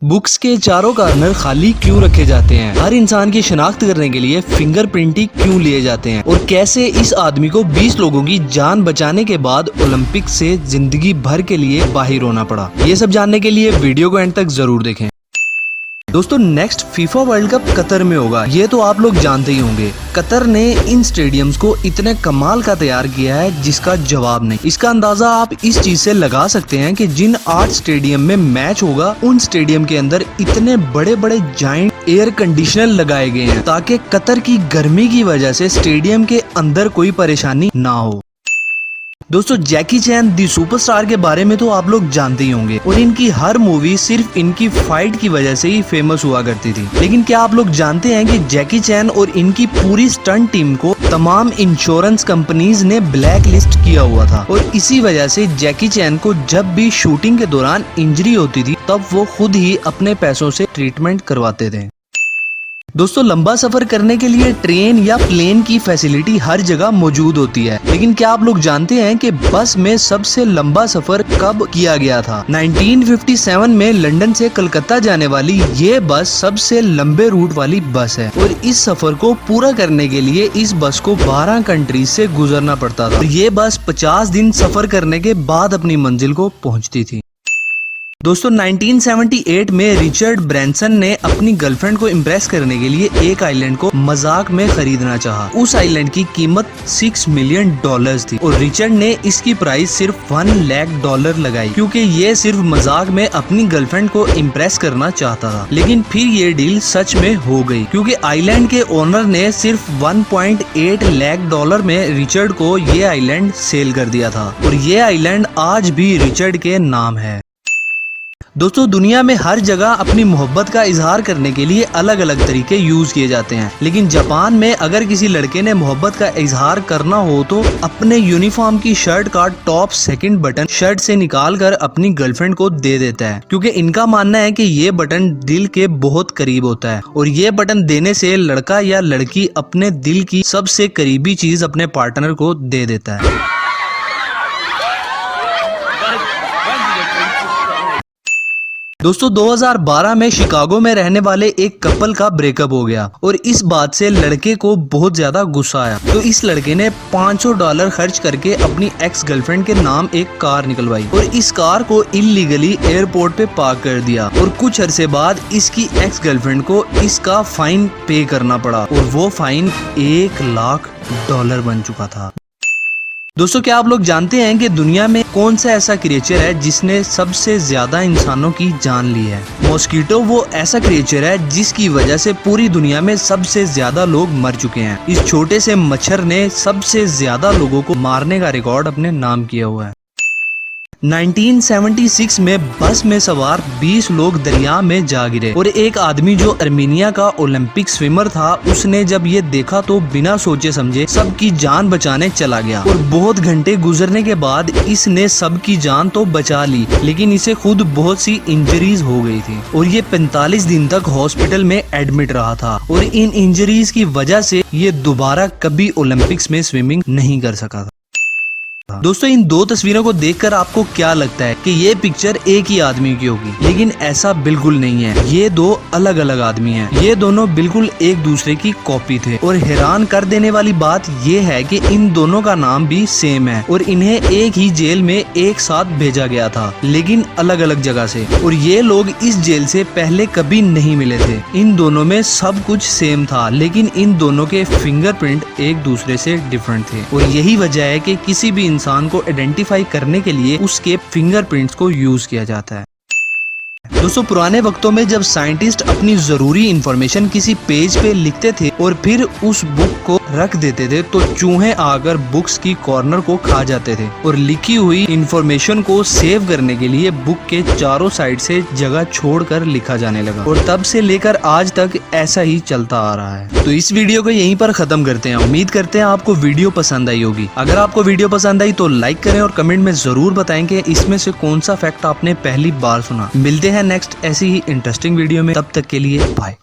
Books के चारों corner खाली क्यों रखे जाते हैं? हर इंसान की शिनाख्त करने के लिए फिंगरप्रिंट ही क्यों लिए जाते हैं? और कैसे इस आदमी को 20 लोगों की जान बचाने के बाद ओलंपिक से जिंदगी भर के लिए बाहर होना पड़ा? ये सब जानने के लिए वीडियो को एंड तक जरूर देखें। दोस्तों, next FIFA world cup Qatar में होगा, ये तो आप लोग जानते ही होंगे। कतर ने इन स्टेडियम्स को इतने कमाल का तैयार किया है जिसका जवाब नहीं। इसका अंदाजा आप इस चीज से लगा सकते हैं कि जिन 8 स्टेडियम में मैच होगा उन स्टेडियम के अंदर इतने बड़े बड़े जायंट एयर कंडीशनर लगाए गए हैं ताकि कतर की गर्मी की वजह से स्टेडियम के अंदर कोई परेशानी ना हो। दोस्तों, जैकी चैन दी सुपरस्टार के बारे में तो आप लोग जानते ही होंगे और इनकी हर मूवी सिर्फ इनकी फाइट की वजह से ही फेमस हुआ करती थी। लेकिन क्या आप लोग जानते हैं कि जैकी चैन और इनकी पूरी स्टंट टीम को तमाम इंश्योरेंस कंपनीज ने ब्लैक लिस्ट किया हुआ था और इसी वजह से जैकी चैन को जब भी शूटिंग के दौरान इंजरी होती थी तब वो खुद ही अपने पैसों से ट्रीटमेंट करवाते थे। दोस्तों, लंबा सफर करने के लिए ट्रेन या प्लेन की फैसिलिटी हर जगह मौजूद होती है, लेकिन क्या आप लोग जानते हैं कि बस में सबसे लंबा सफर कब किया गया था? 1957 में लंदन से कलकत्ता जाने वाली ये बस सबसे लंबे रूट वाली बस है और इस सफर को पूरा करने के लिए इस बस को 12 कंट्रीज से गुजरना पड़ता था। ये बस 50 दिन सफर करने के बाद अपनी मंजिल को पहुँचती थी। दोस्तों, 1978 में रिचर्ड ब्रैंसन ने अपनी गर्लफ्रेंड को इम्प्रेस करने के लिए एक आइलैंड को मजाक में खरीदना चाहा। उस आइलैंड की कीमत $6 मिलियन थी और रिचर्ड ने इसकी प्राइस सिर्फ $1 लाख लगाई क्योंकि ये सिर्फ मजाक में अपनी गर्लफ्रेंड को इम्प्रेस करना चाहता था। लेकिन फिर ये डील सच में हो गई क्योंकि आइलैंड के ओनर ने सिर्फ $1.8 लाख में रिचर्ड को ये आइलैंड सेल कर दिया था और ये आइलैंड आज भी रिचर्ड के नाम है। दोस्तों, दुनिया में हर जगह अपनी मोहब्बत का इजहार करने के लिए अलग अलग तरीके यूज किए जाते हैं, लेकिन जापान में अगर किसी लड़के ने मोहब्बत का इजहार करना हो तो अपने यूनिफॉर्म की शर्ट का टॉप सेकंड बटन शर्ट से निकाल कर अपनी गर्लफ्रेंड को दे देता है क्योंकि इनका मानना है कि ये बटन दिल के बहुत करीब होता है और ये बटन देने से लड़का या लड़की अपने दिल की सबसे करीबी चीज अपने पार्टनर को दे देता है। दोस्तों, 2012 में शिकागो में रहने वाले एक कपल का ब्रेकअप हो गया और इस बात से लड़के को बहुत ज्यादा गुस्सा आया तो इस लड़के ने $500 खर्च करके अपनी एक्स गर्लफ्रेंड के नाम एक कार निकलवाई और इस कार को इलीगली एयरपोर्ट पे पार्क कर दिया और कुछ अरसे बाद इसकी एक्स गर्लफ्रेंड को इसका फाइन पे करना पड़ा और वो फाइन $1 लाख बन चुका था। दोस्तों, क्या आप लोग जानते हैं कि दुनिया में कौन सा ऐसा क्रिएचर है जिसने सबसे ज्यादा इंसानों की जान ली है? मॉस्किटो वो ऐसा क्रिएचर है जिसकी वजह से पूरी दुनिया में सबसे ज्यादा लोग मर चुके हैं। इस छोटे से मच्छर ने सबसे ज्यादा लोगों को मारने का रिकॉर्ड अपने नाम किया हुआ है। 1976 में बस में सवार 20 लोग दरिया में जा गिरे और एक आदमी जो अर्मीनिया का ओलंपिक स्विमर था उसने जब ये देखा तो बिना सोचे समझे सबकी जान बचाने चला गया और बहुत घंटे गुजरने के बाद इसने सबकी जान तो बचा ली लेकिन इसे खुद बहुत सी इंजरीज हो गई थी और ये 45 दिन तक हॉस्पिटल में एडमिट रहा था और इन इंजरीज की वजह से ये दोबारा कभी ओलंपिक्स में स्विमिंग नहीं कर सका था। दोस्तों, इन 2 तस्वीरों को देखकर आपको क्या लगता है कि ये पिक्चर एक ही आदमी की होगी? लेकिन ऐसा बिल्कुल नहीं है, ये 2 अलग अलग आदमी हैं। ये दोनों बिल्कुल एक दूसरे की कॉपी थे और हैरान कर देने वाली बात ये है कि इन दोनों का नाम भी सेम है और इन्हें एक ही जेल में एक साथ भेजा गया था लेकिन अलग अलग जगह से और ये लोग इस जेल से पहले कभी नहीं मिले थे। इन दोनों में सब कुछ सेम था लेकिन इन दोनों के फिंगरप्रिंट एक दूसरे से डिफरेंट थे और यही वजह है कि किसी भी इंसान को आइडेंटिफाई करने के लिए उसके फिंगरप्रिंट्स को यूज किया जाता है। दोस्तों, पुराने वक्तों में जब साइंटिस्ट अपनी जरूरी इंफॉर्मेशन किसी पेज पे लिखते थे और फिर उस बुक को रख देते थे तो चूहे आकर बुक्स की कॉर्नर को खा जाते थे और लिखी हुई इंफॉर्मेशन को सेव करने के लिए बुक के चारों साइड से जगह छोड़कर लिखा जाने लगा और तब से लेकर आज तक ऐसा ही चलता आ रहा है। तो इस वीडियो को यहीं पर खत्म करते हैं। उम्मीद करते हैं आपको वीडियो पसंद आई होगी। अगर आपको वीडियो पसंद आई तो लाइक करें और कमेंट में जरूर बताएं कि इसमें से कौन सा फैक्ट आपने पहली बार सुना। मिलते हैं नेक्स्ट ऐसी ही इंटरेस्टिंग वीडियो में, तब तक के लिए बाय।